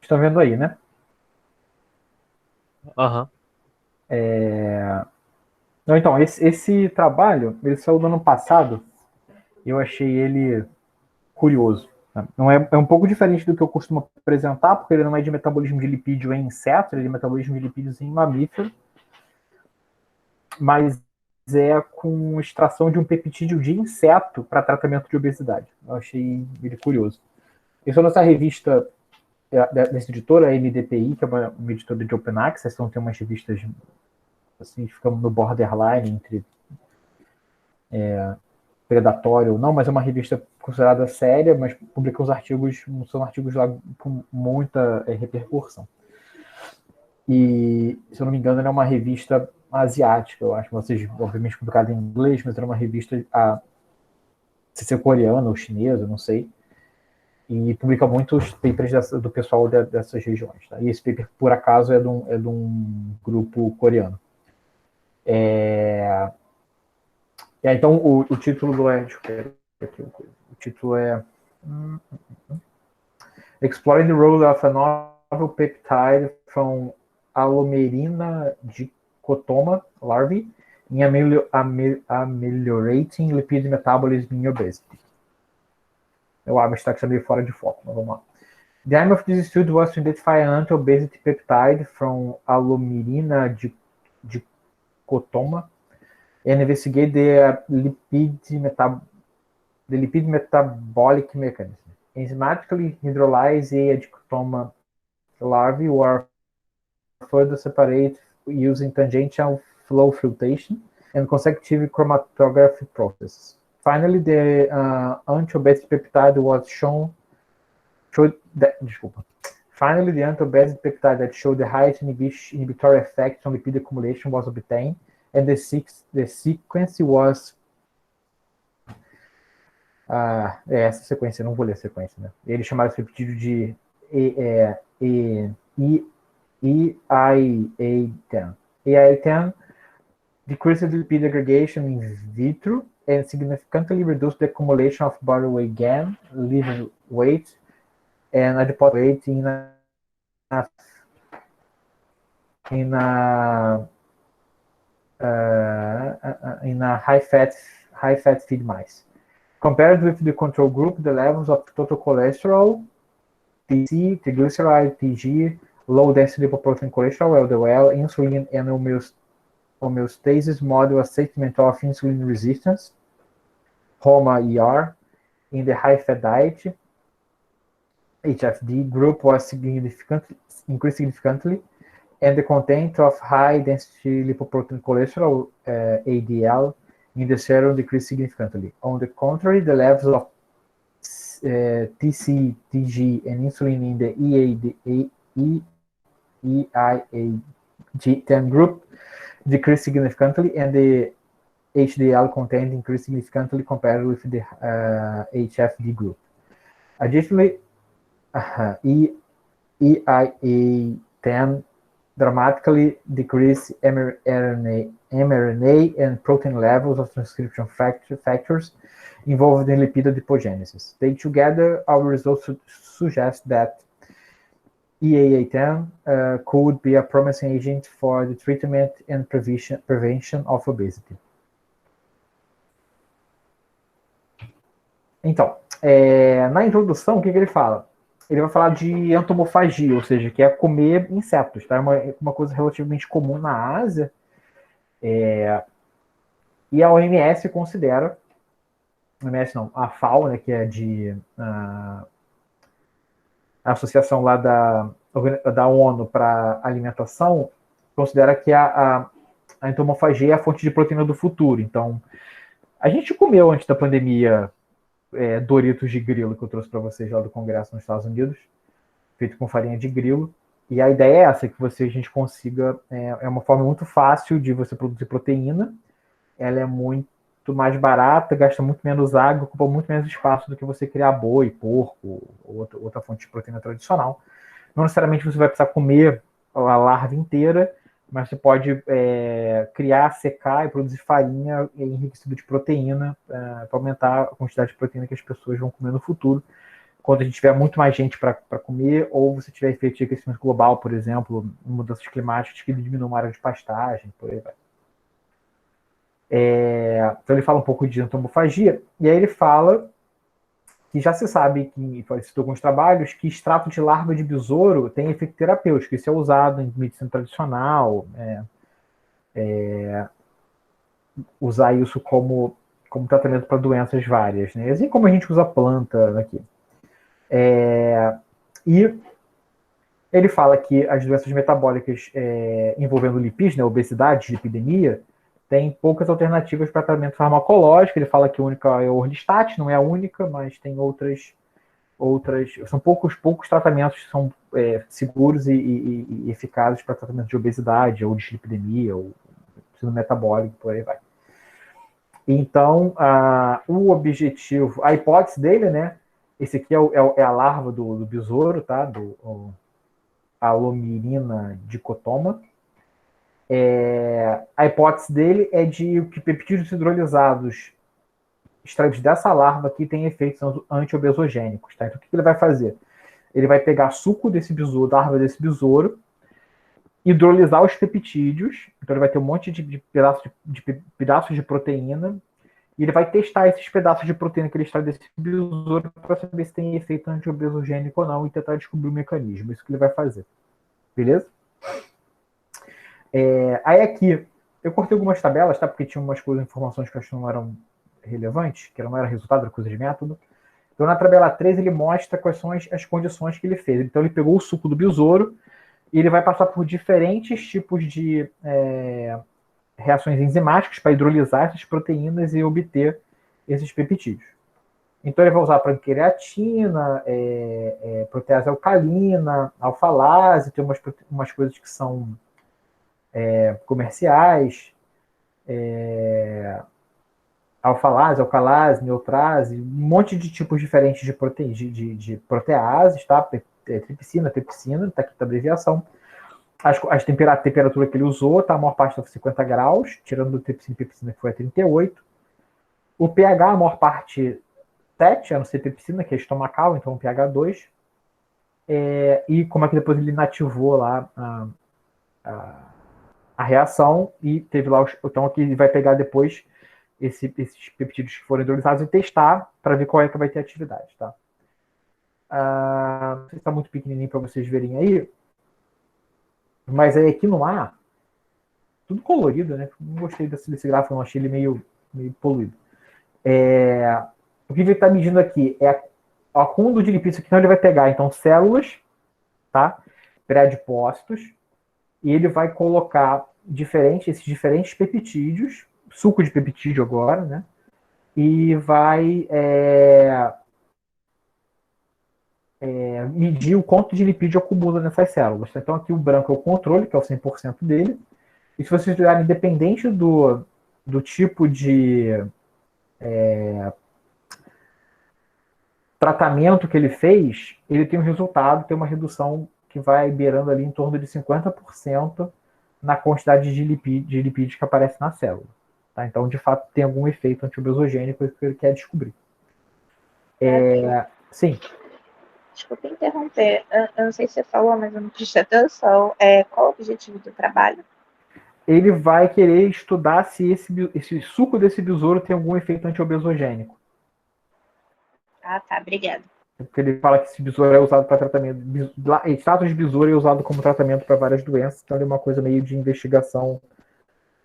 Estão vendo aí, né? Aham. Não, então, esse trabalho, ele saiu do ano passado, e eu achei ele curioso. Né? Não é, é um pouco diferente do que eu costumo apresentar, porque ele não é de metabolismo de lipídio em inseto, ele é de metabolismo de lipídios em mamífero, mas é com extração de um peptídeo de inseto para tratamento de obesidade. Eu achei ele curioso. Isso é nossa revista dessa editora, a MDPI, que é uma editora de Open Access, então tem umas revistas assim, ficamos no borderline entre predatório ou não, mas é uma revista considerada séria, mas publica os artigos, são artigos lá com muita repercussão. E, se eu não me engano, ela é uma revista asiática, eu acho. Vocês, obviamente, publicada em inglês, mas era uma revista, se ser coreana ou chinesa, não sei. E publica muitos papers do pessoal dessas regiões. Tá? E esse paper, por acaso, é de um grupo coreano. Então, o título do o título é Exploring the Role of a Novel Peptide from Allomerina dicotoma larvae in ameliorating lipid metabolism in obesity. O abstract está meio fora de foco, mas vamos lá. The aim of this study was to identify an anti-obesity peptide from Allomerina dicotoma and investigate the lipid metabolic mechanism. Enzymatically hydrolyze a dicotoma larvae were further separated using tangential flow filtration and consecutive chromatography processes. Finally, the anti-obesity peptide was Finally, the anti-obesity peptide that showed the highest inhibitory effect on lipid accumulation was obtained, and the sequence was essa sequência, não vou ler a sequência, né? Eles chamaram esse peptídeo de EIA10. EIA10 decreased lipid aggregation in vitro and significantly reduced the accumulation of body weight gain, liver weight, and adipose weight in a high-fat feed mice. Compared with the control group, the levels of total cholesterol, TC, triglyceride, TG, low-density lipoprotein cholesterol, LDL, insulin, and homeostasis model assessment of insulin resistance, HOMA-ER, in the high-fat diet, HFD group was increased significantly, and the content of high-density lipoprotein cholesterol, ADL, in the serum decreased significantly. On the contrary, the levels of TC, TG, and insulin in the EIA10 group decreased significantly, and the HDL content increased significantly compared with the HFD group. Additionally, EIA10 dramatically decrease mRNA and protein levels of transcription factors involved in lipid adipogenesis. Taken together, our results suggest that EIA10 could be a promising agent for the treatment and prevention of obesity. Então, na introdução, o que ele fala? Ele vai falar de entomofagia, ou seja, que é comer insetos. Tá? É uma coisa relativamente comum na Ásia. E a OMS considera, OMS não, a FAO, né, que é a associação lá da ONU para alimentação, considera que a entomofagia é a fonte de proteína do futuro. Então, a gente comeu antes da pandemia Doritos de grilo que eu trouxe para vocês lá do Congresso nos Estados Unidos, feito com farinha de grilo. E a ideia é essa, que a gente consiga... É uma forma muito fácil de você produzir proteína. Ela é muito mais barata, gasta muito menos água, ocupa muito menos espaço do que você criar boi, porco, ou outra fonte de proteína tradicional. Não necessariamente você vai precisar comer a larva inteira, mas você pode criar, secar e produzir farinha enriquecida de proteína para aumentar a quantidade de proteína que as pessoas vão comer no futuro. quando a gente tiver muito mais gente para comer, ou você tiver efeito de aquecimento global, por exemplo, mudanças climáticas que diminuam a área de pastagem, por aí vai. Então ele fala um pouco de entomofagia, e aí ele fala que já se sabe, que citou alguns trabalhos, que extrato de larva de besouro tem efeito terapêutico. Isso é usado em medicina tradicional, usar isso como tratamento para doenças várias, né? Assim como a gente usa planta aqui. E ele fala que as doenças metabólicas envolvendo lipídios, né, obesidade, lipidemia, tem poucas alternativas para tratamento farmacológico. Ele fala que a única é o orlistat, não é a única, mas tem outras, são poucos tratamentos que são seguros e eficazes para tratamento de obesidade, ou de lipidemia, ou síndrome metabólico, por aí vai. Então, o objetivo, a hipótese dele, né? Esse aqui é a larva do besouro, tá? A Alomirina dicotoma. A hipótese dele é de que peptídeos hidrolisados extraídos dessa larva aqui têm efeitos antiobesogênicos, tá? Então, o que ele vai fazer? Ele vai pegar suco desse besouro, da larva desse besouro, hidrolisar os peptídeos, então ele vai ter um monte de pedaços de proteína, e ele vai testar esses pedaços de proteína que ele extrai desse besouro para saber se tem efeito antiobesogênico ou não e tentar descobrir o mecanismo. Isso que ele vai fazer. Beleza? Aí aqui, eu cortei algumas tabelas, tá? Porque tinha umas coisas, informações que eu acho que não eram relevantes, que não era resultado, era coisa de método. Então, na tabela 3, ele mostra quais são as condições que ele fez. Então, ele pegou o suco do besouro e ele vai passar por diferentes tipos de reações enzimáticas para hidrolisar essas proteínas e obter esses peptídeos. Então, ele vai usar pancreatina, protease alcalina, alfalase, tem umas coisas que são comerciais, alfalase, alcalase, neutrase, um monte de tipos diferentes de proteases, tá? Tripsina, tripsina, tá aqui a abreviação. A temperatura que ele usou, tá? A maior parte estava 50 graus, tirando o tripsina e pepsina, que foi a 38. O pH, a maior parte 7, a não ser pepsina, que é estomacal, então pH 2. E como é que depois ele inativou lá a reação e teve lá então aqui ele vai pegar depois esses peptídeos que foram hidrolisados e testar para ver qual é que vai ter atividade, tá? Não sei se está muito pequenininho para vocês verem aí, mas aí aqui no ar, tudo colorido, né? Não gostei desse gráfico, não, achei ele meio poluído. O que ele está medindo aqui é o acúmulo de lipídios, que então ele vai pegar então células, tá? Pré-adipócitos, e ele vai colocar esses diferentes peptídeos, suco de peptídeo agora, né? E vai medir o quanto de lipídio acumula nessas células. Então aqui o branco é o controle, que é o 100% dele. E se vocês olharem, independente do tipo de tratamento que ele fez, ele tem um resultado, tem uma redução que vai beirando ali em torno de 50% na quantidade de lipídios que aparece na célula. Tá? Então, de fato, tem algum efeito antiobesogênico que ele quer descobrir. Sim. Desculpa interromper. Eu não sei se você falou, mas eu não prestei atenção. Qual o objetivo do trabalho? Ele vai querer estudar se esse suco desse besouro tem algum efeito antiobesogênico. Ah, tá. Obrigada. Porque ele fala que esse besouro é usado para tratamento. Extrato de besouro é usado como tratamento para várias doenças, então é uma coisa meio de investigação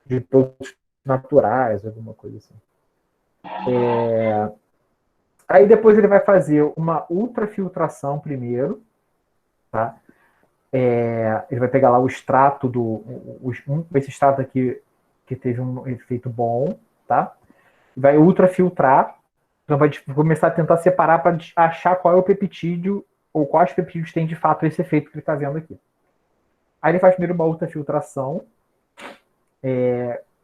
de produtos naturais, alguma coisa assim. Aí depois ele vai fazer uma ultrafiltração primeiro, tá? Ele vai pegar lá o extrato esse extrato aqui que teve um efeito bom, tá? Vai ultrafiltrar, então vai começar a tentar separar para achar qual é o peptídeo ou quais peptídeos têm de fato esse efeito que ele está vendo aqui. Aí ele faz primeiro uma ultrafiltração,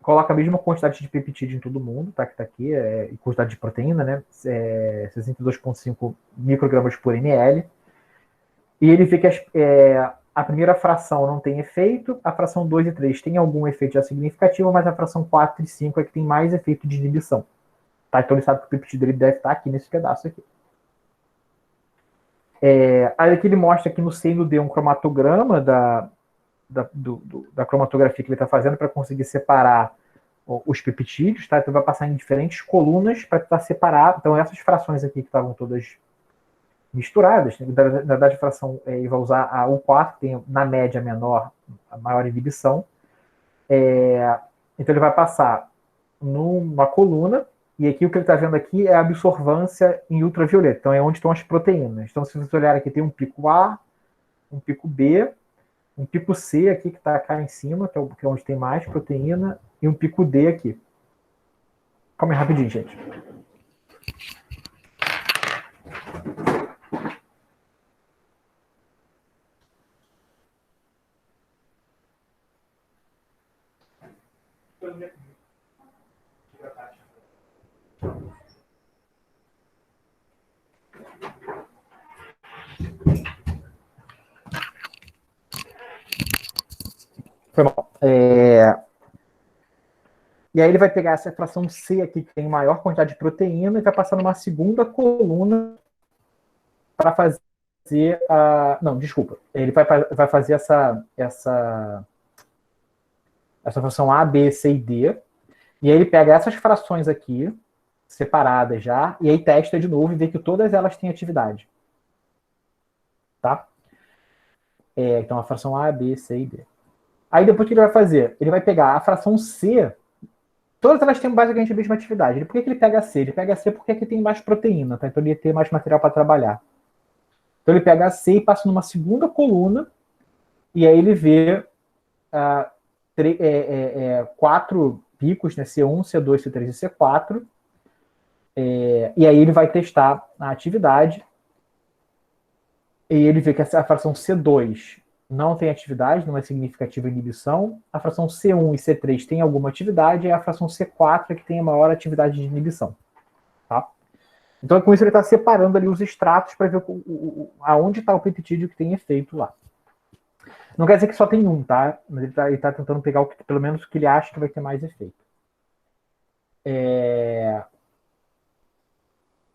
coloca a mesma quantidade de peptídeo em todo mundo, tá? Que tá aqui, e quantidade de proteína, né? 62,5 microgramas por ml. E ele vê que a primeira fração não tem efeito, a fração 2 e 3 tem algum efeito já significativo, mas a fração 4 e 5 é que tem mais efeito de inibição. Tá? Então ele sabe que o peptídeo dele deve estar aqui nesse pedaço aqui. Aí aqui ele mostra aqui no C e no D um cromatograma da cromatografia que ele está fazendo para conseguir separar os peptídeos, tá? Então vai passar em diferentes colunas para estar separado. Então essas frações aqui que estavam todas misturadas, na verdade a fração ele vai usar a U4, que tem na média a maior inibição. Então ele vai passar numa coluna, e aqui o que ele está vendo aqui é a absorvância em ultravioleta, então é onde estão as proteínas. Então se você olhar aqui tem um pico A, um pico B, um pico C aqui que está cá em cima, que é onde tem mais proteína, e um pico D aqui. Calma aí rapidinho, gente. Foi mal. E aí ele vai pegar essa fração C aqui, que tem maior quantidade de proteína, e vai passar numa segunda coluna para fazer a... Não, desculpa. Ele vai fazer essa fração A, B, C e D. E aí ele pega essas frações aqui, separadas já, e aí testa de novo e vê que todas elas têm atividade. Tá? Então a fração A, B, C e D. Aí depois o que ele vai fazer? Ele vai pegar a fração C, todas elas têm basicamente a mesma atividade. Por que ele pega a C? Ele pega a C porque aqui tem mais proteína, tá? Então ele ia ter mais material para trabalhar. Então ele pega a C e passa numa segunda coluna, e aí ele vê 4 picos, né? C1, C2, C3 e C4. E aí ele vai testar a atividade, e ele vê que a fração C2 não tem atividade, não é significativa inibição. A fração C1 e C3 tem alguma atividade, e a fração C4 é que tem a maior atividade de inibição. Tá? Então, com isso, ele está separando ali os extratos para ver aonde está o peptídeo que tem efeito lá. Não quer dizer que só tem um, tá? Mas ele tá tentando pegar pelo menos o que ele acha que vai ter mais efeito.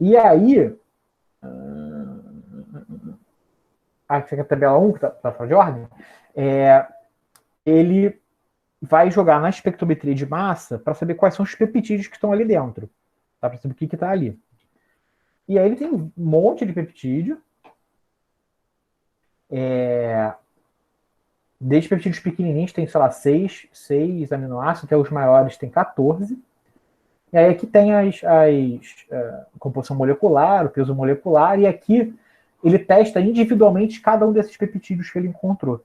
E aí... Aqui é a tabela 1, que está fora de ordem. Ele vai jogar na espectrometria de massa para saber quais são os peptídeos que estão ali dentro. Tá? Para saber o que está ali. E aí ele tem um monte de peptídeo. Desde peptídeos pequenininhos tem, sei lá, 6 aminoácidos, até os maiores tem 14. E aí aqui tem a composição molecular, o peso molecular, e aqui ele testa individualmente cada um desses peptídeos que ele encontrou.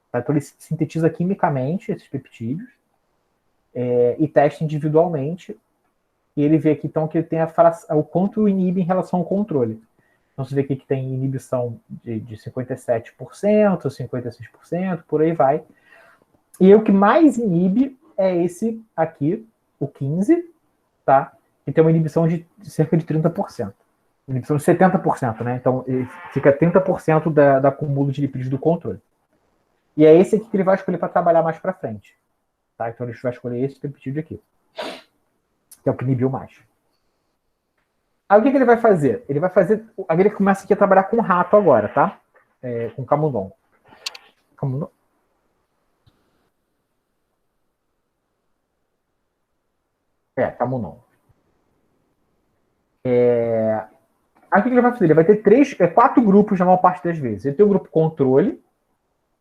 Tá? Então ele sintetiza quimicamente esses peptídeos e testa individualmente, e ele vê aqui então que ele tem o quanto inibe em relação ao controle. Então você vê aqui que tem inibição de 57%, 56%, por aí vai. E o que mais inibe é esse aqui, o 15, tá? Que tem uma inibição de cerca de 30%. Inibição de 70%, né? Então fica 30% da acúmulo de lipídios do controle. E é esse aqui que ele vai escolher para trabalhar mais para frente. Tá? Então ele vai escolher esse peptídeo aqui, que é o que inibiu mais. Aí o que ele vai fazer? Ele vai fazer... Aí ele começa aqui a trabalhar com rato agora, tá? Com camundongo. Camundongo. Aí o que ele vai fazer? Ele vai ter 4 grupos na maior parte das vezes. Ele tem o grupo controle,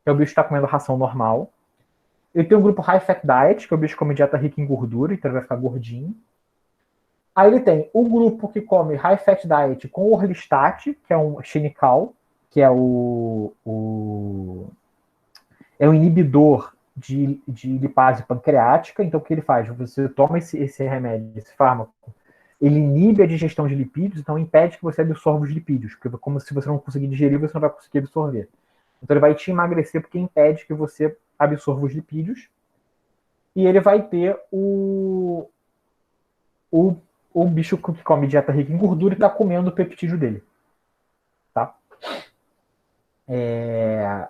que é o bicho que está comendo ração normal. Ele tem o grupo high fat diet, que é o bicho que come dieta rica em gordura, então ele vai ficar gordinho. Aí ele tem o grupo que come high fat diet com orlistat, que é um xenical, que é o inibidor de lipase pancreática. Então o que ele faz? Você toma esse remédio, esse fármaco, ele inibe a digestão de lipídios, então impede que você absorva os lipídios, porque como se você não conseguir digerir, você não vai conseguir absorver. Então ele vai te emagrecer porque impede que você absorva os lipídios. E ele vai ter o bicho que come dieta rica em gordura e está comendo o peptídeo dele. Tá? E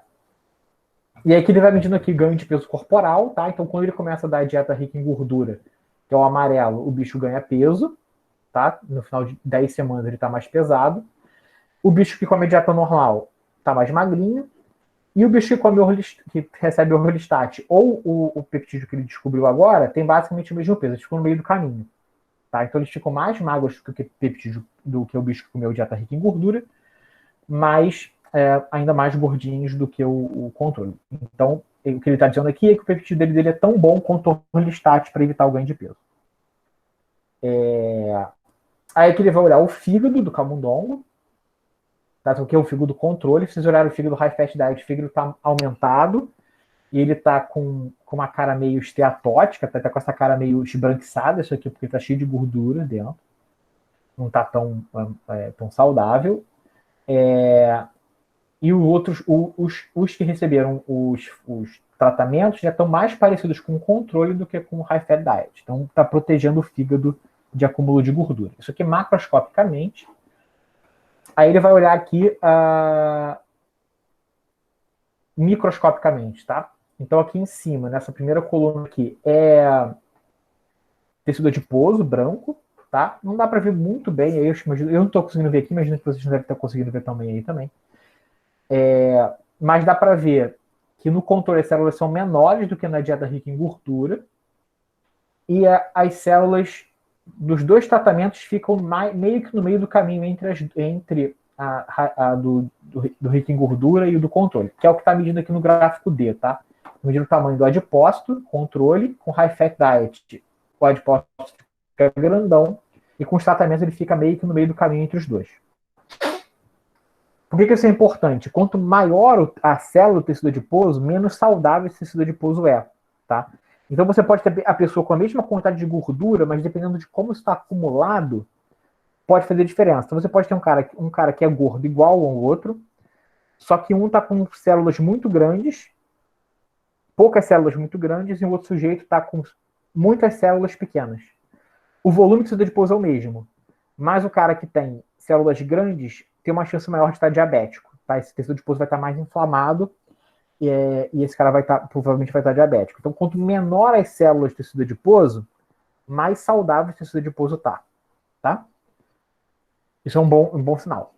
aí que ele vai medindo aqui ganho de peso corporal, tá? Então quando ele começa a dar dieta rica em gordura, que é o amarelo, o bicho ganha peso, tá? No final de 10 semanas ele está mais pesado. O bicho que come dieta normal está mais magrinho. E o bicho que recebe orlistat ou o peptídeo que ele descobriu agora tem basicamente o mesmo peso, eles ficam no meio do caminho. Tá? Então eles ficam mais magros do que peptídeo, do que o bicho que comeu dieta rica em gordura, mas ainda mais gordinhos do que o controle. Então, o que ele está dizendo aqui é que o peptídeo dele é tão bom quanto o orlistat para evitar o ganho de peso. Aí que ele vai olhar o fígado do camundongo, tá? Então, que é o fígado do controle. Se vocês olharem o fígado high fat diet, o fígado está aumentado e ele tá com uma cara meio esteatótica, tá com essa cara meio esbranquiçada, isso aqui porque tá cheio de gordura dentro, não tá tão saudável. E os que receberam os tratamentos já estão mais parecidos com o controle do que com o high fat diet. Então tá protegendo o fígado de acúmulo de gordura. Isso aqui macroscopicamente. Aí ele vai olhar aqui microscopicamente, tá? Então aqui em cima, nessa primeira coluna aqui, é tecido adiposo branco, tá? Não dá para ver muito bem, aí eu não estou conseguindo ver aqui, imagino que vocês não devem estar conseguindo ver também aí também. Mas dá para ver que no controle as células são menores do que na dieta rica em gordura e as células dos dois tratamentos ficam meio que no meio do caminho entre a do rico em gordura e o do controle, que é o que está medindo aqui no gráfico D, tá? Medindo o tamanho do adipócito, controle, com high fat diet. O adipócito fica grandão e com os tratamentos ele fica meio que no meio do caminho entre os dois. Por que isso é importante? Quanto maior a célula do tecido adiposo, menos saudável esse tecido adiposo é, tá? Então você pode ter a pessoa com a mesma quantidade de gordura, mas dependendo de como está acumulado, pode fazer diferença. Então você pode ter um cara que é gordo igual ao outro, só que um está com células muito grandes, poucas células muito grandes, e o outro sujeito está com muitas células pequenas. O volume do tecido adiposo é o mesmo, mas o cara que tem células grandes tem uma chance maior de estar diabético. Tá? Esse tecido adiposo vai estar mais inflamado e esse cara provavelmente vai estar diabético. Então, quanto menor as células do tecido adiposo, mais saudável o tecido adiposo está. Tá? Isso é um bom sinal.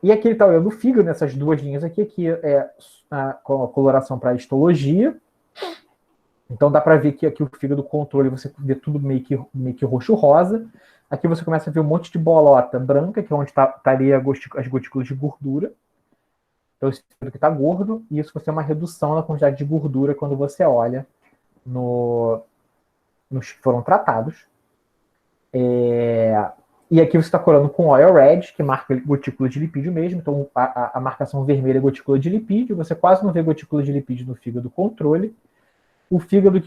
E aqui ele está olhando o fígado nessas duas linhas aqui. Aqui é a coloração para histologia. Então dá para ver que aqui o fígado controle você vê tudo meio que roxo-rosa. Aqui você começa a ver um monte de bolota branca, que é onde estaria as gotículas de gordura. Então esse fígado que está gordo, e isso vai ser uma redução na quantidade de gordura quando você olha nos que foram tratados. E aqui você está colando com oil red, que marca gotícula de lipídio mesmo. Então a marcação vermelha é gotícula de lipídio. Você quase não vê gotícula de lipídio no fígado controle. O fígado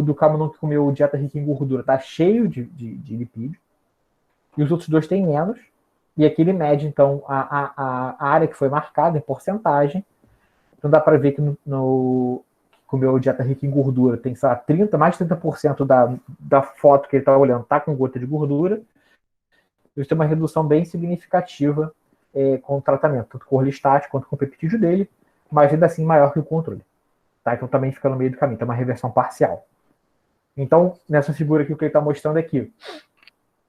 do camundongo que comeu dieta rica em gordura está cheio de lipídio. E os outros dois têm menos. E aqui ele mede, então, a área que foi marcada em porcentagem. Então dá para ver que que comeu dieta rica em gordura tem, sei lá, mais de 30% da foto que ele está olhando está com gota de gordura. Isso tem uma redução bem significativa com o tratamento, tanto com o orlistat quanto com o peptídeo dele, mas ainda assim maior que o controle. Tá? Então também fica no meio do caminho, tem uma reversão parcial. Então, nessa figura aqui, o que ele está mostrando é que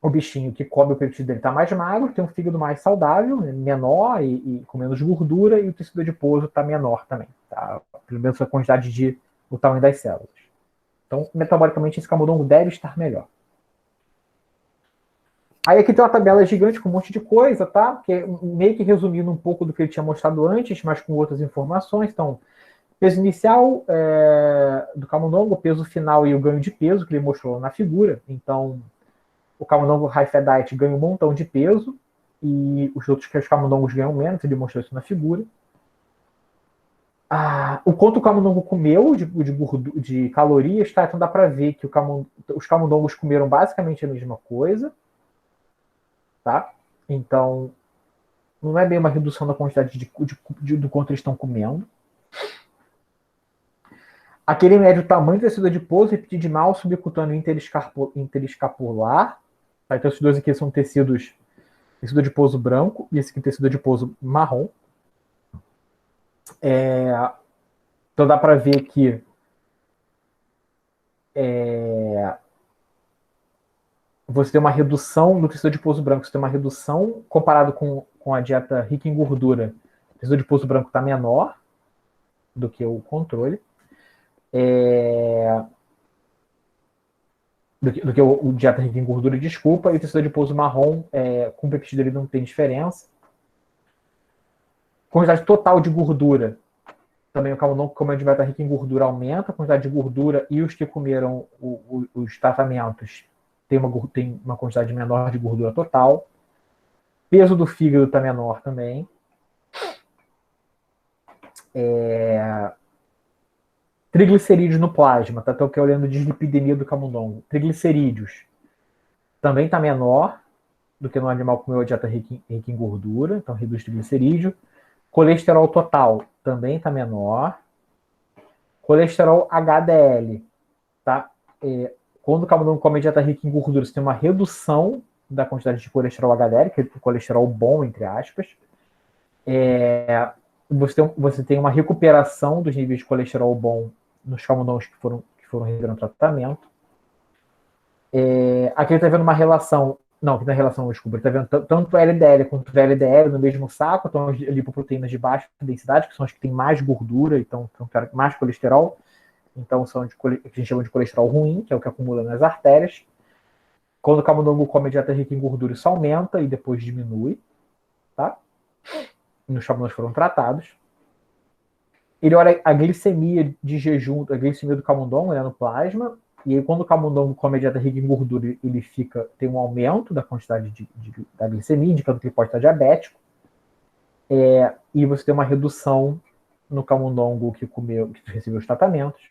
o bichinho que come o peptídeo dele está mais magro, tem um fígado mais saudável, menor e com menos gordura, e o tecido adiposo está menor também. Tá? Pelo menos a quantidade o tamanho das células. Então, metabolicamente, esse camundongo deve estar melhor. Aí aqui tem uma tabela gigante com um monte de coisa, tá? Que é meio que resumindo um pouco do que ele tinha mostrado antes, mas com outras informações. Então, peso inicial do camundongo, o peso final e o ganho de peso que ele mostrou na figura. Então, o camundongo high fat diet ganha um montão de peso e os outros camundongos ganham menos, ele mostrou isso na figura. O quanto o camundongo comeu de calorias, tá? Então dá para ver que os camundongos comeram basicamente a mesma coisa, tá? Então, não é bem uma redução da quantidade do quanto eles estão comendo. Aquele mede o tamanho do tecido adiposo, epididimal, subcutâneo interescapular. Tá? Então, esses dois aqui são tecido adiposo branco e esse aqui é tecido adiposo marrom. Então, dá para ver que você tem uma redução do tecido adiposo branco, você tem uma redução comparado com a dieta rica em gordura. O tecido adiposo branco está menor do que o controle. Do que o dieta rica em gordura, desculpa, e o tecido adiposo marrom com peptídeo não tem diferença. Quantidade total de gordura. Também o camundongo que come a dieta rica em gordura aumenta a quantidade de gordura, e os que comeram os tratamentos tem uma quantidade menor de gordura total. Peso do fígado está menor também. Triglicerídeos no plasma, tá? Estou aqui olhando de dislipidemia do camundongo. Triglicerídeos também está menor do que no animal que comeu a dieta rica em gordura, então reduz triglicerídeo. Colesterol total também está menor. Colesterol HDL, tá? Quando o camundongo come a dieta rica em gordura, você tem uma redução da quantidade de colesterol HDL, que é o colesterol bom, entre aspas. Você tem uma recuperação dos níveis de colesterol bom nos camundongos que foram receberam tratamento. Aqui ele está vendo uma relação. Não, aqui não é relação, desculpa. Ele está vendo tanto LDL quanto VLDL no mesmo saco. Então, as lipoproteínas de baixa densidade, que são as que têm mais gordura, então mais colesterol. Então, são que a gente chama de colesterol ruim, que é o que acumula nas artérias. Quando o camundongo come a dieta rica em gordura, isso aumenta e depois diminui. Tá? Nos camundongos foram tratados. Ele olha a glicemia de jejum, a glicemia do camundongo, no plasma. E aí, quando o camundongo come a dieta rica em gordura, ele tem um aumento da quantidade da glicemia, indicando que ele pode estar diabético. E você tem uma redução no camundongo que recebeu os tratamentos.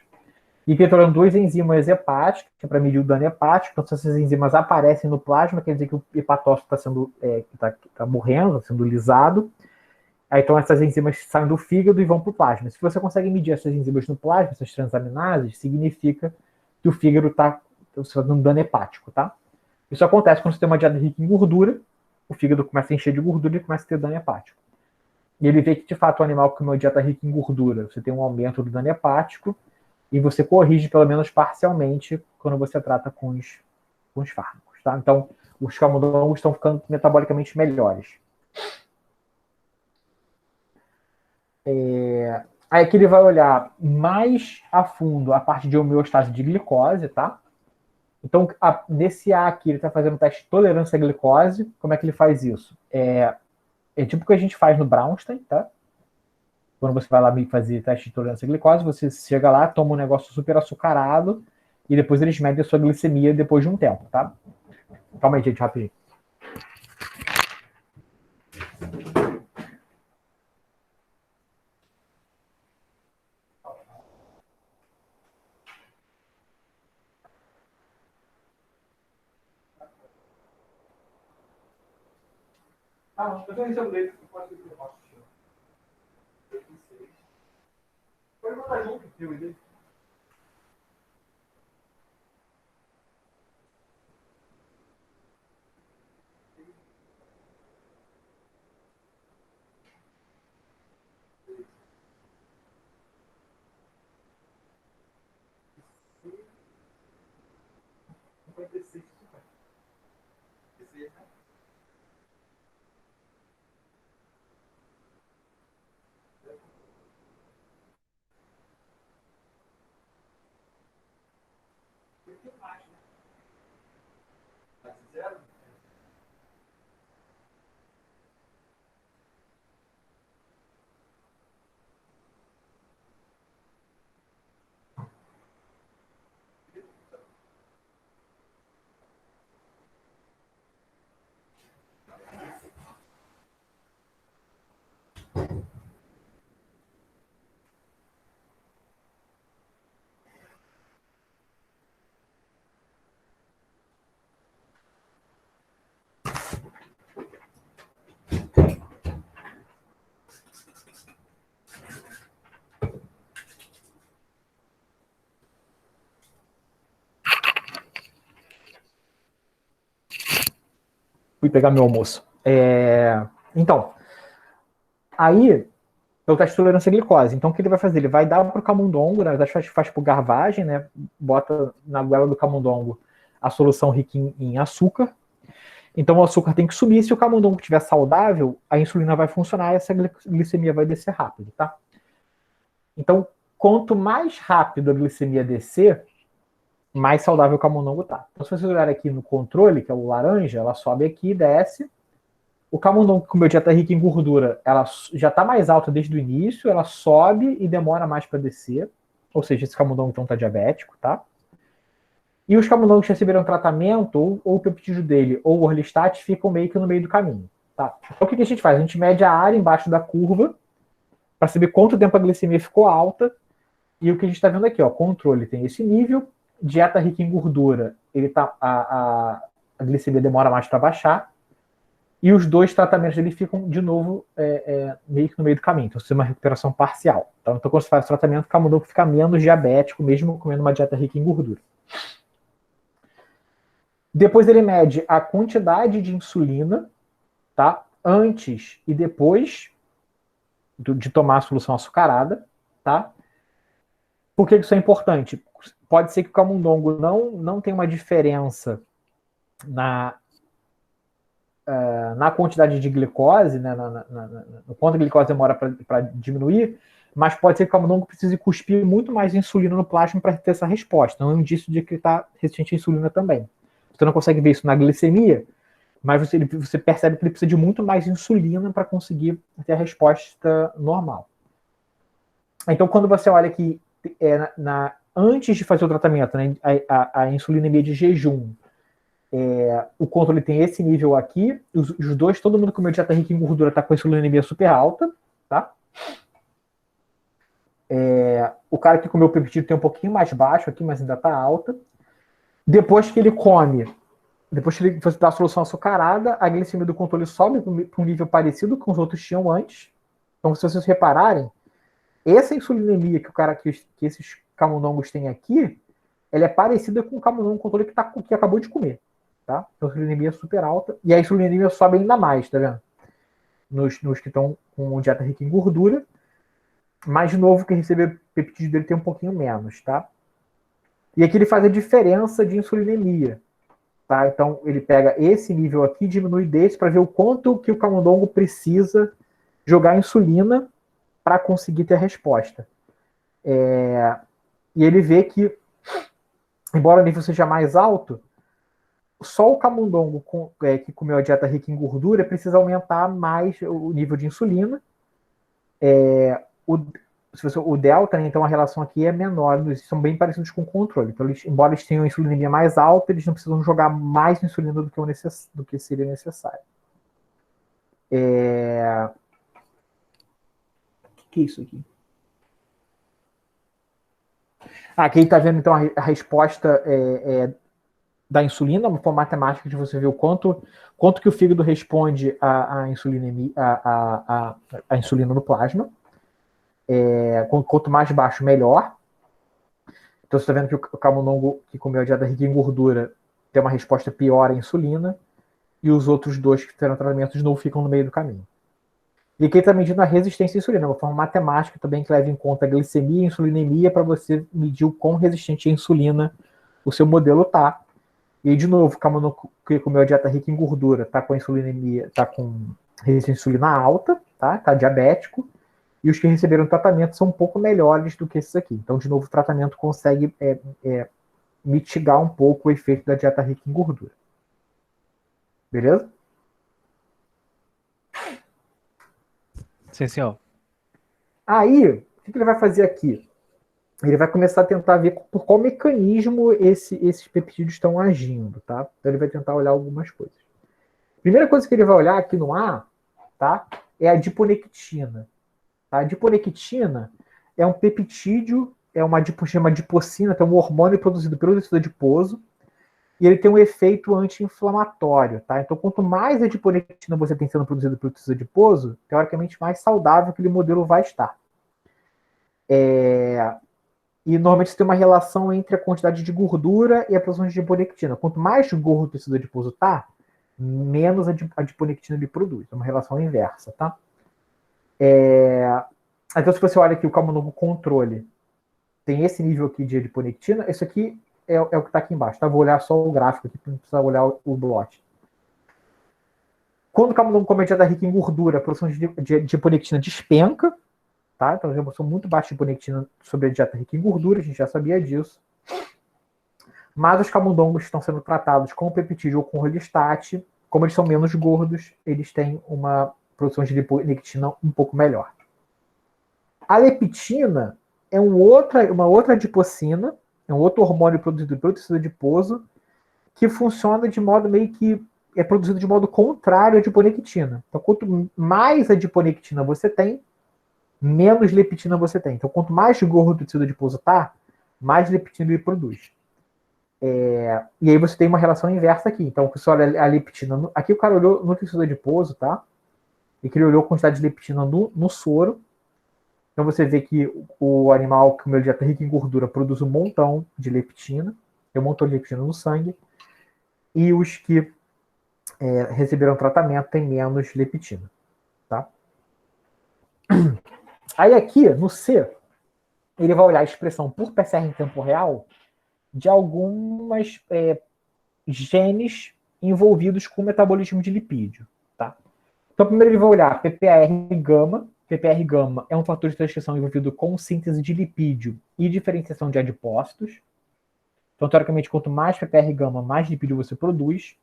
E aqui eu estou olhando duas enzimas hepáticas, que é para medir o dano hepático. Então, se essas enzimas aparecem no plasma, quer dizer que o hepatócito está morrendo, está sendo lisado. Aí, então, essas enzimas saem do fígado e vão para o plasma. Se você consegue medir essas enzimas no plasma, essas transaminases, significa que o fígado está dando dano hepático, tá? Isso acontece quando você tem uma dieta rica em gordura, o fígado começa a encher de gordura e começa a ter dano hepático. E ele vê que, de fato, o animal que come uma dieta rica em gordura, você tem um aumento do dano hepático e você corrige, pelo menos parcialmente, quando você trata com os fármacos, tá? Então, os camundongos estão ficando metabolicamente melhores. Aí aqui ele vai olhar mais a fundo a parte de homeostase de glicose, tá? Então, nesse A aqui, ele está fazendo um teste de tolerância à glicose. Como é que ele faz isso? É tipo o que a gente faz no Brownstein, tá? Quando você vai lá fazer teste de tolerância à glicose, você chega lá, toma um negócio super açucarado e depois eles medem a sua glicemia depois de um tempo, tá? Calma aí, gente, rapidinho. Não, eu tenho esse dele, pode ser que eu possa. Pode botar junto o filme dele. Fui pegar meu almoço. Então, aí, eu teste de tolerância à glicose. Então, o que ele vai fazer? Ele vai dar para o camundongo, na verdade faz por garvagem, né? Bota na goela do camundongo a solução rica em açúcar. Então o açúcar tem que subir. Se o camundongo estiver saudável, a insulina vai funcionar e essa glicemia vai descer rápido, tá? Então, quanto mais rápido a glicemia descer, mais saudável o camundongo tá. Então, se vocês olharem aqui no controle, que é o laranja, ela sobe aqui, desce. O camundongo que comeu dieta rica em gordura, ela já está mais alta desde o início, ela sobe e demora mais para descer. Ou seja, esse camundongo então está diabético, tá? E os camundongos que receberam tratamento, ou o peptídeo dele, ou o orlistat, ficam meio que no meio do caminho, tá? Então, o que a gente faz? A gente mede a área embaixo da curva para saber quanto tempo a glicemia ficou alta. E o que a gente está vendo aqui, ó, controle tem esse nível, dieta rica em gordura, a glicemia demora mais para baixar, e os dois tratamentos ele ficam, de novo, meio que no meio do caminho. Então, você tem uma recuperação parcial. Então, quando você faz o tratamento, o camundongo fica menos diabético, mesmo comendo uma dieta rica em gordura. Depois ele mede a quantidade de insulina, tá? Antes e depois de tomar a solução açucarada, tá? Por que isso é importante? Pode ser que o camundongo não tenha uma diferença na quantidade de glicose, né, no quanto a glicose demora para diminuir, mas pode ser que o camundongo precise cuspir muito mais insulina no plasma para ter essa resposta. Então é um indício de que ele está resistente à insulina também. Você não consegue ver isso na glicemia, mas você percebe que ele precisa de muito mais insulina para conseguir ter a resposta normal. Então, quando você olha aqui, antes de fazer o tratamento, né, a insulinemia de jejum, o controle tem esse nível aqui, os dois, todo mundo comeu dieta rica em gordura está com a insulinemia super alta, tá? O cara que comeu o peptídeo tem um pouquinho mais baixo aqui, mas ainda está alta. Depois que ele come, depois que você dá a solução açucarada, a glicemia do controle sobe para um nível parecido com os outros tinham antes. Então, se vocês repararem, essa insulinemia que esses camundongos têm aqui, ela é parecida com o camundongo controle que acabou de comer. Tá? Então, a insulinemia é super alta. E a insulinemia sobe ainda mais, tá vendo? Nos que estão com dieta rica em gordura. Mas, de novo, quem receber peptídeo dele tem um pouquinho menos, tá? E aqui ele faz a diferença de insulinemia. Tá? Então, ele pega esse nível aqui, diminui desse, para ver o quanto que o camundongo precisa jogar insulina para conseguir ter a resposta. E ele vê que, embora o nível seja mais alto, só o camundongo que comeu a dieta rica em gordura precisa aumentar mais o nível de insulina. O delta, né, então a relação aqui é menor, eles são bem parecidos com o controle. Então, embora eles tenham a insulinemia mais alta, eles não precisam jogar mais insulina do que seria necessário. O que é isso aqui? Aqui está vendo então a resposta da insulina, uma forma matemática de você ver o quanto que o fígado responde à insulinemia, à insulina no plasma. Quanto mais baixo, melhor. Então você está vendo que o camundongo que comeu a dieta rica em gordura tem uma resposta pior à insulina, e os outros dois que fizeram tratamento de novo ficam no meio do caminho. E aqui está medindo a resistência à insulina, uma forma matemática também que leva em conta a glicemia e a insulinemia para você medir o quão resistente à insulina o seu modelo está. E de novo, o camundongo que comeu a dieta rica em gordura está com a insulinemia, está com resistência à insulina alta, tá diabético, e os que receberam tratamento são um pouco melhores do que esses aqui. Então, de novo, o tratamento consegue mitigar um pouco o efeito da dieta rica em gordura. Beleza? Sim, senhor. Aí, o que ele vai fazer aqui? Ele vai começar a tentar ver por qual mecanismo esses peptídeos estão agindo, tá? Então, ele vai tentar olhar algumas coisas. Primeira coisa que ele vai olhar aqui no A, tá? É a adiponectina. A adiponectina é um peptídeo, chama adipocina, é um hormônio produzido pelo tecido adiposo, e ele tem um efeito anti-inflamatório, tá? Então, quanto mais adiponectina você tem sendo produzido pelo tecido adiposo, teoricamente mais saudável aquele modelo vai estar. E normalmente você tem uma relação entre a quantidade de gordura e a produção de adiponectina. Quanto mais gordo o tecido adiposo está, menos adiponectina ele produz. É uma relação inversa, tá? Então, se você olha aqui o camundongo controle, tem esse nível aqui de adiponectina. Isso aqui é o que está aqui embaixo, tá? Vou olhar só o gráfico aqui, para não precisar olhar o blot. Quando o camundongo come dieta rica em gordura, a produção de adiponectina despenca, tá? Então, a produção muito baixa de adiponectina sobre a dieta rica em gordura, a gente já sabia disso. Mas os camundongos estão sendo tratados com peptídeo ou com rolistate, como eles são menos gordos, eles têm uma produção de adiponectina um pouco melhor. A leptina é uma outra adipocina, é um outro hormônio produzido pelo tecido adiposo, que funciona de modo meio que é produzido de modo contrário à adiponectina. Então, quanto mais adiponectina você tem, menos leptina você tem. Então, quanto mais gordo o tecido adiposo está, mais leptina ele produz. E aí você tem uma relação inversa aqui. Então, você olha a leptina. Aqui o cara olhou no tecido adiposo, tá? E que ele olhou a quantidade de leptina no soro. Então você vê que o animal que comeu dieta rica em gordura produz um montão de leptina, tem um montão de leptina no sangue, e os que receberam tratamento têm menos leptina. Tá? Aí aqui, no C, ele vai olhar a expressão por PCR em tempo real de algumas genes envolvidos com o metabolismo de lipídio. Tá? Então primeiro ele vai olhar PPAR-gama. PPAR-gama é um fator de transcrição envolvido com síntese de lipídio e diferenciação de adipócitos. Então, teoricamente, quanto mais PPAR-gama, mais lipídio você produz.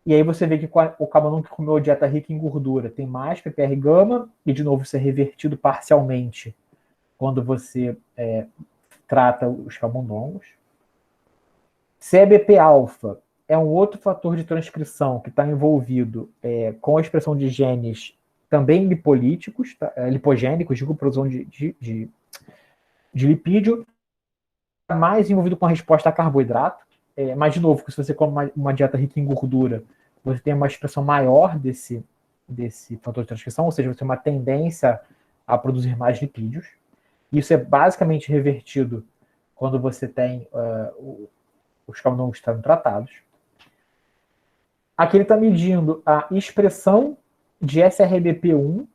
E aí você vê que o camundongo que comeu dieta rica em gordura tem mais PPAR-gama, e de novo isso é revertido parcialmente quando você trata os camundongos. CBP-alfa é um outro fator de transcrição que está envolvido com a expressão de genes também lipolíticos, tá? Lipogênicos, digo, produção de lipídio, mais envolvido com a resposta a carboidrato. Mas, de novo, se você come uma dieta rica em gordura, você tem uma expressão maior desse fator de transcrição, ou seja, você tem uma tendência a produzir mais lipídios. Isso é basicamente revertido quando você tem os camundongos estando tratados. Aqui ele está medindo a expressão de SRBP1.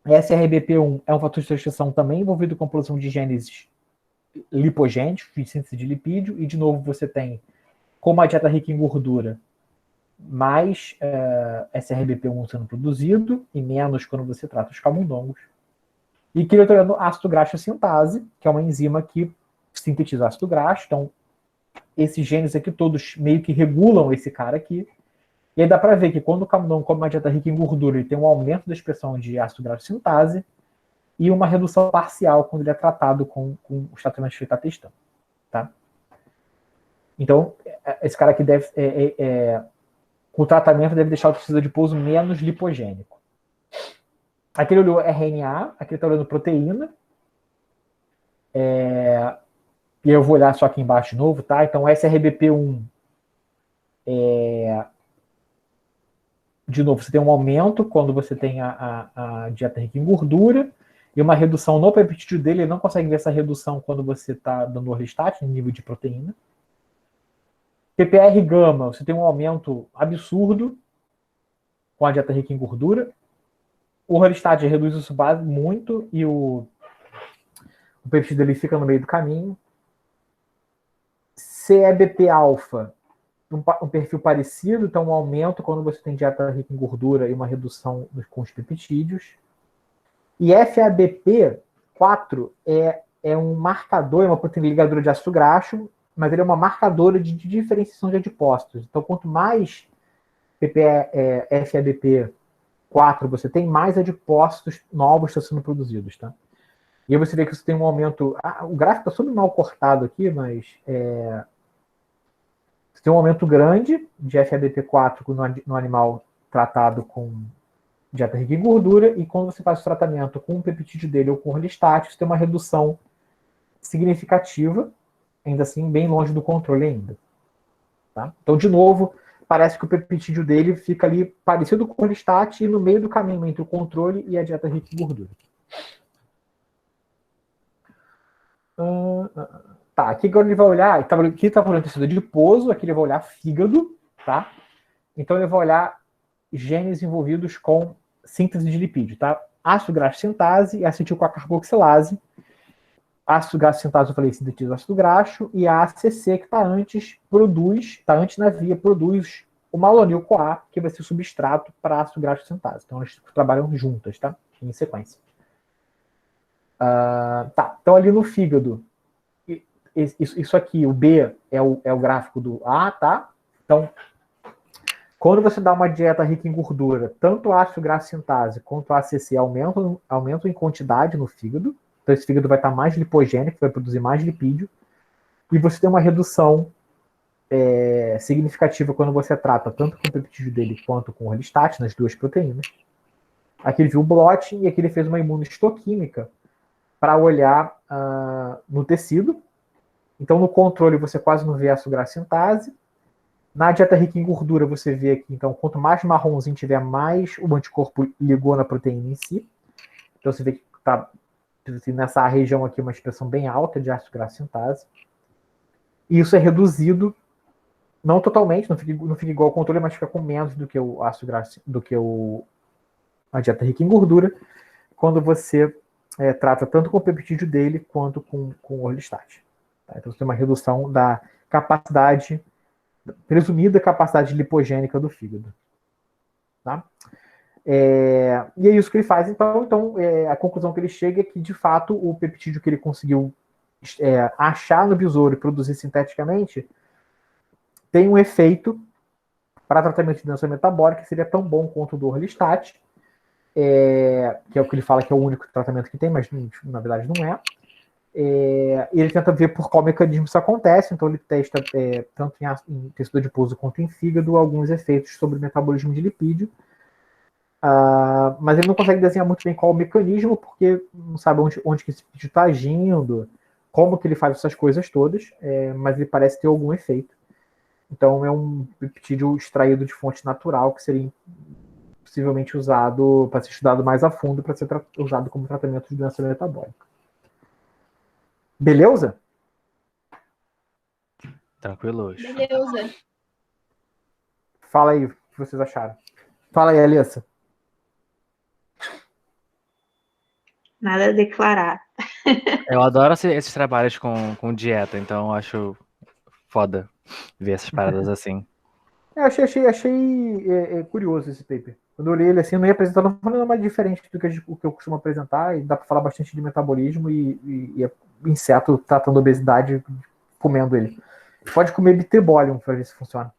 SRBP1 é um fator de transcrição também envolvido com a produção de genes lipogênicos, de síntese de lipídio, e de novo você tem, como a dieta rica em gordura, mais SRBP1 sendo produzido e menos quando você trata os camundongos. E aqui ele está olhando ácido graxo sintase, que é uma enzima que sintetiza ácido graxo. Então, esses genes aqui todos meio que regulam esse cara aqui. E aí dá para ver que quando o camundongo come uma dieta rica em gordura, ele tem um aumento da expressão de ácido graxo sintase e uma redução parcial quando ele é tratado com os tratamentos que ele está testando. Tá? Então, esse cara aqui deve... o tratamento deve deixar o tecido adiposo menos lipogênico. Aqui ele olhou RNA, aqui ele está olhando proteína. E eu vou olhar só aqui embaixo de novo, tá? Então, SRBP1 de novo, você tem um aumento quando você tem a dieta rica em gordura e uma redução no peptídeo dele. Ele não consegue ver essa redução quando você está dando orlistat, no nível de proteína. PPR-gama, você tem um aumento absurdo com a dieta rica em gordura. O orlistat reduz isso muito e o peptídeo dele fica no meio do caminho. CEBP-alfa, um perfil parecido, então um aumento quando você tem dieta rica em gordura e uma redução com os peptídeos. E FABP4 é um marcador, é uma proteína ligadora de ácido graxo, mas ele é uma marcadora de diferenciação de adipócitos. Então, quanto mais FABP4 você tem, mais adipócitos novos estão sendo produzidos. Tá? E aí você vê que você tem um aumento... o gráfico está super mal cortado aqui, mas... Você tem um aumento grande de FABP4 no animal tratado com dieta rica em gordura, e quando você faz o tratamento com o peptídeo dele ou com o orlistat, você tem uma redução significativa, ainda assim, bem longe do controle ainda. Tá? Então, de novo, parece que o peptídeo dele fica ali parecido com o orlistat e no meio do caminho entre o controle e a dieta rica em gordura. Tá, aqui agora ele vai olhar, aqui está olhando tecido adiposo, aqui ele vai olhar fígado, tá? Então ele vai olhar genes envolvidos com síntese de lipídio, tá? Ácido graxo sintase e acetil-carboxilase. ácido graxo sintase, eu falei, sintetiza ácido graxo, e a ACC, que está antes na via, produz o malonil-CoA, que vai ser o substrato para ácido graxo sintase. Então, elas trabalham juntas, tá? Em sequência. Tá, então ali no fígado, isso aqui, o B é o gráfico do A, tá? Então, quando você dá uma dieta rica em gordura, tanto o ácido graxo sintase quanto a ACC aumentam em quantidade no fígado. Então, esse fígado vai estar mais lipogênico, vai produzir mais lipídio. E você tem uma redução significativa quando você trata tanto com o peptídeo dele quanto com o orlistat, nas duas proteínas. Aqui ele viu o blotting e aqui ele fez uma imunohistoquímica para olhar no tecido. Então, no controle, você quase não vê ácido graxo sintase. Na dieta rica em gordura, você vê aqui, então, quanto mais marronzinho tiver, mais o anticorpo ligou na proteína em si. Então, você vê que está nessa região aqui uma expressão bem alta de ácido graxo sintase. E isso é reduzido, não totalmente, não fica igual ao controle, mas fica com menos do que o ácido graxo, do que a dieta rica em gordura, quando você trata tanto com o peptídeo dele quanto com o orlistat. Tá? Então, você tem uma redução da capacidade, presumida capacidade lipogênica do fígado. Tá? E é isso que ele faz. Então a conclusão que ele chega é que, de fato, o peptídeo que ele conseguiu achar no besouro e produzir sinteticamente tem um efeito para tratamento de doença metabólica que seria tão bom quanto o do orlistat, que é o que ele fala que é o único tratamento que tem, mas na verdade não é. Ele tenta ver por qual mecanismo isso acontece, então ele testa tanto em tecido adiposo quanto em fígado alguns efeitos sobre o metabolismo de lipídio, mas ele não consegue desenhar muito bem qual o mecanismo, porque não sabe onde que esse lipídio está agindo, como que ele faz essas coisas todas, mas ele parece ter algum efeito. Então é um peptídeo extraído de fonte natural que seria possivelmente usado para ser estudado mais a fundo, para ser usado como tratamento de doença metabólica. Beleza? Tranquilo hoje. Beleza. Fala aí o que vocês acharam. Fala aí, Alissa. Nada a declarar. Eu adoro esses trabalhos com dieta, então eu acho foda ver essas paradas assim. Achei curioso esse paper. Quando eu li ele assim, eu não ia apresentar nada mais diferente do que o que eu costumo apresentar, e dá para falar bastante de metabolismo e inseto tratando obesidade, comendo ele. Pode comer bitebolium para ver se funciona.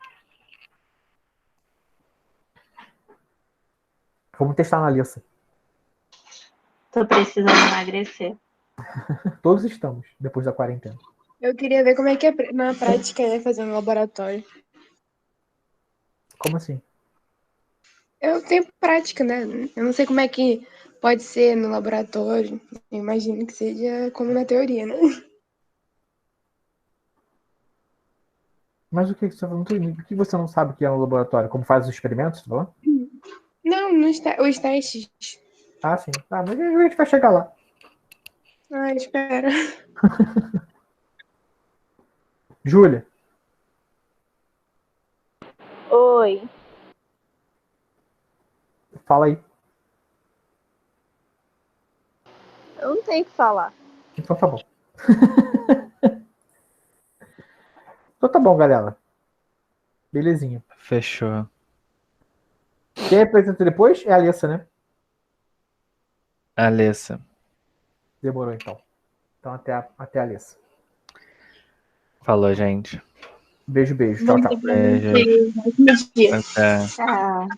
Vamos testar na Alissa. Tô precisando emagrecer. Todos estamos, depois da quarentena. Eu queria ver como é que é na prática fazer no laboratório. Como assim? Eu tenho prática, né? Eu não sei como é que pode ser no laboratório. Eu imagino que seja como na teoria, né? Mas o que você está falando? O que você não sabe que é no laboratório? Como faz os experimentos? Tá falando? Não, os testes. Ah, sim. Mas a gente vai chegar lá. Ah, espera. Júlia, Oi. fala aí. Eu não tenho o que falar. Então tá bom. Então tá bom, galera. Belezinha. Fechou. Quem apresenta depois é a Alissa, né? Alessa. Demorou, então. Então até a Alissa. Falou, gente. Beijo, beijo. Tchau, tchau. Beijo. Ótimo dia. Até. Tchau.